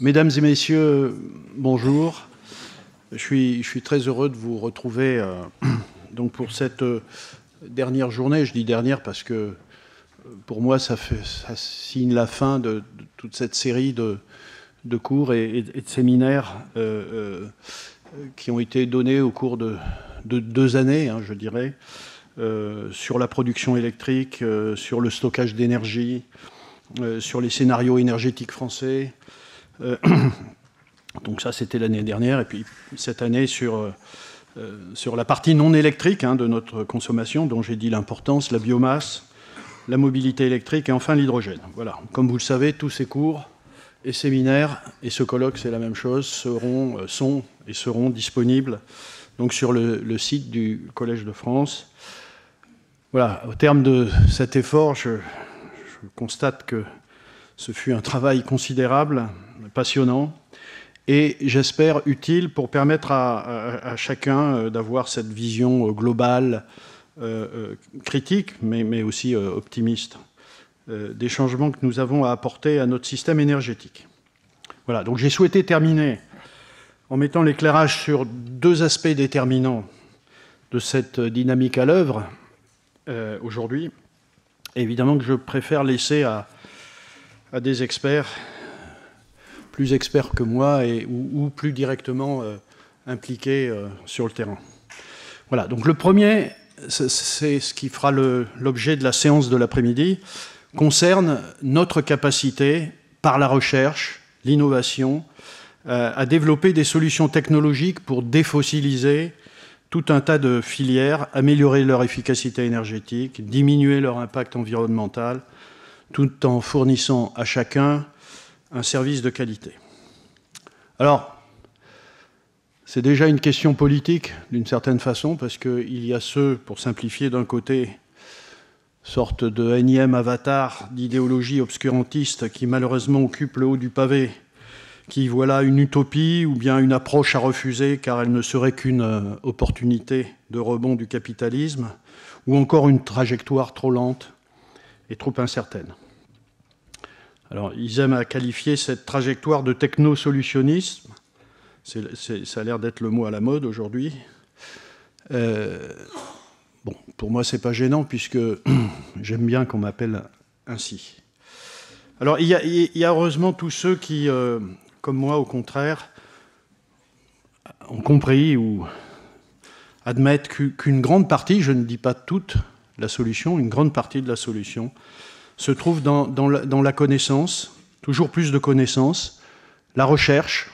Mesdames et messieurs, bonjour. Je suis très heureux de vous retrouver donc pour cette dernière journée. Je dis dernière parce que pour moi, ça signe la fin de toute cette série de cours et de séminaires qui ont été donnés au cours de 2 années, je dirais, sur la production électrique, sur le stockage d'énergie, sur les scénarios énergétiques français. Donc ça, c'était l'année dernière. Et puis cette année, sur la partie non électrique de notre consommation, dont j'ai dit l'importance, la biomasse, la mobilité électrique et enfin l'hydrogène. Voilà. Comme vous le savez, tous ces cours et séminaires, et ce colloque, c'est la même chose, sont et seront disponibles donc, sur le site du Collège de France. Voilà. Au terme de cet effort, je constate que ce fut un travail considérable, passionnant, et j'espère utile pour permettre à chacun d'avoir cette vision globale, critique, mais aussi optimiste, des changements que nous avons à apporter à notre système énergétique. Voilà, donc j'ai souhaité terminer en mettant l'éclairage sur 2 aspects déterminants de cette dynamique à l'œuvre aujourd'hui. Évidemment que je préfère laisser à des experts, plus experts que moi ou plus directement impliqués sur le terrain. Voilà, donc le premier, c'est ce qui fera l'objet de la séance de l'après-midi, concerne notre capacité, par la recherche, l'innovation, à développer des solutions technologiques pour défossiliser tout un tas de filières, améliorer leur efficacité énergétique, diminuer leur impact environnemental, tout en fournissant à chacun un service de qualité. Alors, c'est déjà une question politique, d'une certaine façon, parce qu'il y a ceux, pour simplifier d'un côté, sorte de énième avatar d'idéologie obscurantiste qui malheureusement occupe le haut du pavé, qui voit là une utopie ou bien une approche à refuser car elle ne serait qu'une opportunité de rebond du capitalisme, ou encore une trajectoire trop lente et trop incertaine. Alors, ils aiment à qualifier cette trajectoire de techno-solutionnisme. Ça a l'air d'être le mot à la mode aujourd'hui. Bon, pour moi, c'est pas gênant puisque j'aime bien qu'on m'appelle ainsi. Alors, il y a heureusement tous ceux qui, comme moi, au contraire, ont compris ou admettent qu'une grande partie, je ne dis pas toute la solution, une grande partie de la solution se trouve dans la connaissance, toujours plus de connaissances, la recherche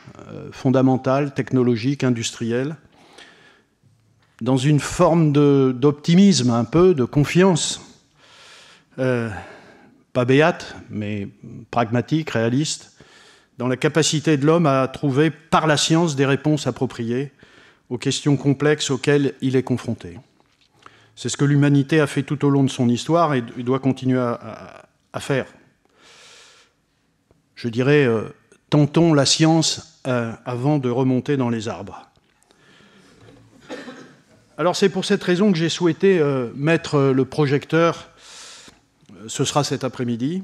fondamentale, technologique, industrielle, dans une forme d'optimisme, un peu, de confiance, pas béate, mais pragmatique, réaliste, dans la capacité de l'homme à trouver par la science des réponses appropriées aux questions complexes auxquelles il est confronté. C'est ce que l'humanité a fait tout au long de son histoire et doit continuer à faire. Je dirais, tentons la science avant de remonter dans les arbres. Alors c'est pour cette raison que j'ai souhaité mettre le projecteur, ce sera cet après-midi,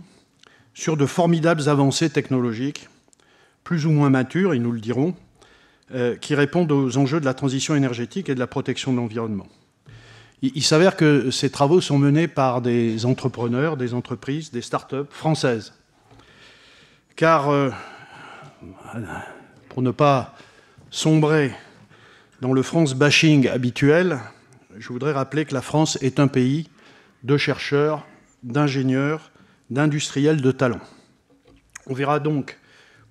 sur de formidables avancées technologiques, plus ou moins matures, ils nous le diront, qui répondent aux enjeux de la transition énergétique et de la protection de l'environnement. Il s'avère que ces travaux sont menés par des entrepreneurs, des entreprises, des start-up françaises. Car, pour ne pas sombrer dans le France bashing habituel, je voudrais rappeler que la France est un pays de chercheurs, d'ingénieurs, d'industriels de talent. On verra donc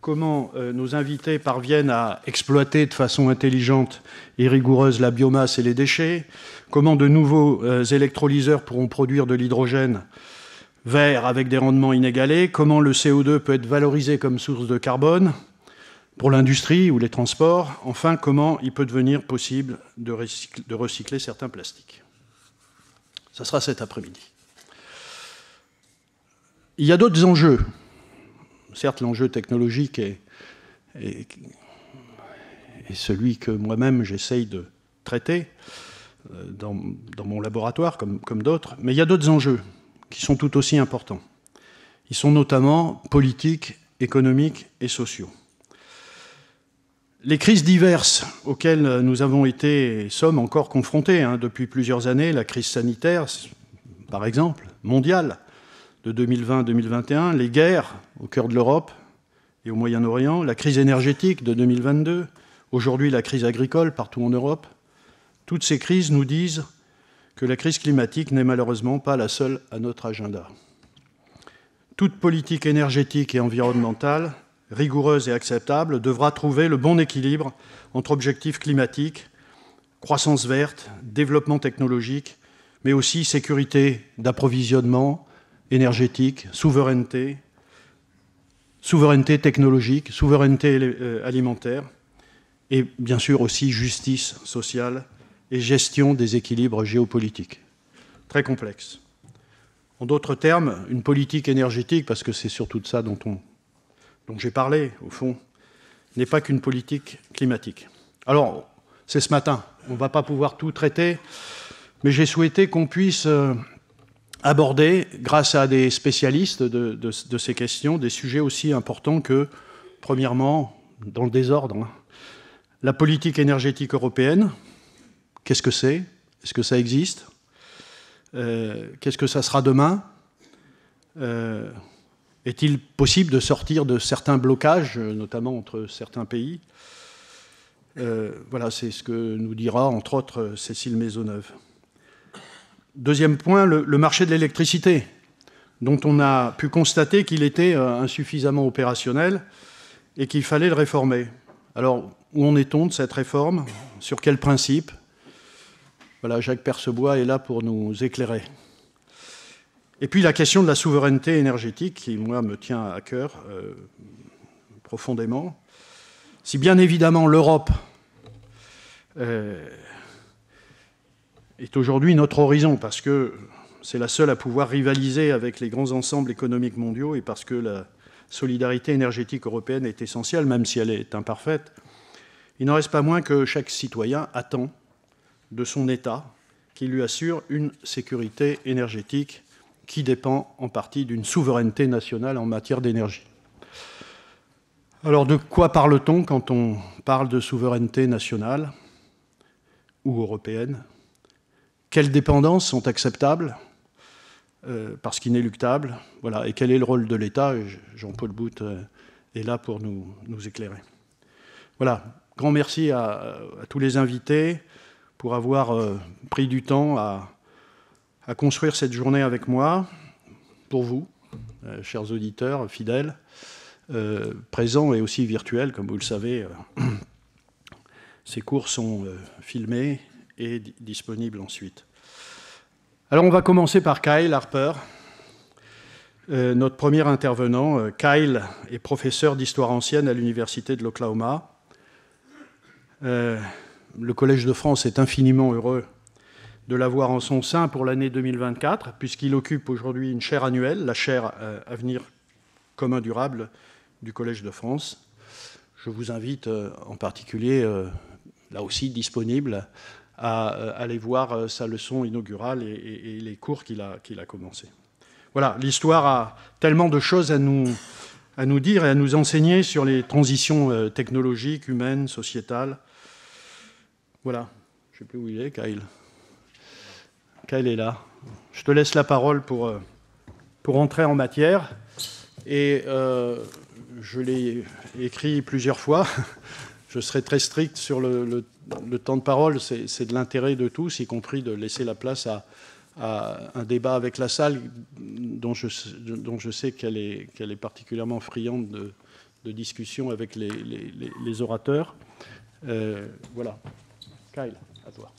comment nos invités parviennent à exploiter de façon intelligente et rigoureuse la biomasse et les déchets, comment de nouveaux électrolyseurs pourront produire de l'hydrogène vert avec des rendements inégalés, comment le CO2 peut être valorisé comme source de carbone pour l'industrie ou les transports, enfin comment il peut devenir possible de recycler certains plastiques. Ça sera cet après-midi. Il y a d'autres enjeux. Certes, l'enjeu technologique est celui que moi-même j'essaye de traiter dans mon laboratoire, comme d'autres, mais il y a d'autres enjeux qui sont tout aussi importants. Ils sont notamment politiques, économiques et sociaux. Les crises diverses auxquelles nous avons été et sommes encore confrontés depuis plusieurs années, la crise sanitaire, par exemple, mondiale, de 2020-2021, les guerres au cœur de l'Europe et au Moyen-Orient, la crise énergétique de 2022, aujourd'hui la crise agricole partout en Europe, toutes ces crises nous disent que la crise climatique n'est malheureusement pas la seule à notre agenda. Toute politique énergétique et environnementale, rigoureuse et acceptable, devra trouver le bon équilibre entre objectifs climatiques, croissance verte, développement technologique, mais aussi sécurité d'approvisionnement énergétique, souveraineté technologique, souveraineté alimentaire, et bien sûr aussi justice sociale et gestion des équilibres géopolitiques. Très complexe. En d'autres termes, une politique énergétique, parce que c'est surtout de ça dont j'ai parlé, au fond, n'est pas qu'une politique climatique. Alors, c'est ce matin, on ne va pas pouvoir tout traiter, mais j'ai souhaité qu'on puisse aborder, grâce à des spécialistes de ces questions, des sujets aussi importants que, premièrement, dans le désordre, la politique énergétique européenne. Qu'est-ce que c'est? Est-ce que ça existe? Qu'est-ce que ça sera demain? Est-il possible de sortir de certains blocages, notamment entre certains pays? Voilà, c'est ce que nous dira, entre autres, Cécile Maisonneuve. Deuxième point, le marché de l'électricité, dont on a pu constater qu'il était insuffisamment opérationnel et qu'il fallait le réformer. Alors, où en est-on de cette réforme? Sur quels principes? Voilà, Jacques Percebois est là pour nous éclairer. Et puis la question de la souveraineté énergétique, qui, moi, me tient à cœur profondément. Si bien évidemment l'Europe est aujourd'hui notre horizon, parce que c'est la seule à pouvoir rivaliser avec les grands ensembles économiques mondiaux et parce que la solidarité énergétique européenne est essentielle, même si elle est imparfaite, il n'en reste pas moins que chaque citoyen attend de son État qu'il lui assure une sécurité énergétique qui dépend en partie d'une souveraineté nationale en matière d'énergie. Alors de quoi parle-t-on quand on parle de souveraineté nationale ou européenne? Quelles dépendances sont acceptables parce qu'inéluctables? Voilà. Et quel est le rôle de l'État? Jean-Paul Bout est là pour nous éclairer. Voilà. Grand merci à tous les invités pour avoir pris du temps à construire cette journée avec moi, pour vous, chers auditeurs fidèles, présents et aussi virtuels, comme vous le savez. Ces cours sont filmés et disponibles ensuite. Alors on va commencer par Kyle Harper, notre premier intervenant. Kyle est professeur d'histoire ancienne à l'Université de l'Oklahoma. Le Collège de France est infiniment heureux de l'avoir en son sein pour l'année 2024, puisqu'il occupe aujourd'hui une chaire annuelle, la chaire Avenir commun durable du Collège de France. Je vous invite en particulier, là aussi disponible, à aller voir sa leçon inaugurale et les cours qu'il a commencés. Voilà, l'histoire a tellement de choses à nous dire et à nous enseigner sur les transitions technologiques, humaines, sociétales. Voilà, je ne sais plus où il est, Kyle. Kyle est là. Je te laisse la parole pour entrer en matière. Et je l'ai écrit plusieurs fois. Je serai très strict sur le temps de parole. C'est de l'intérêt de tous, y compris de laisser la place à un débat avec la salle dont je sais qu'elle est particulièrement friande de discussion avec les orateurs. Voilà. Kyle, à toi.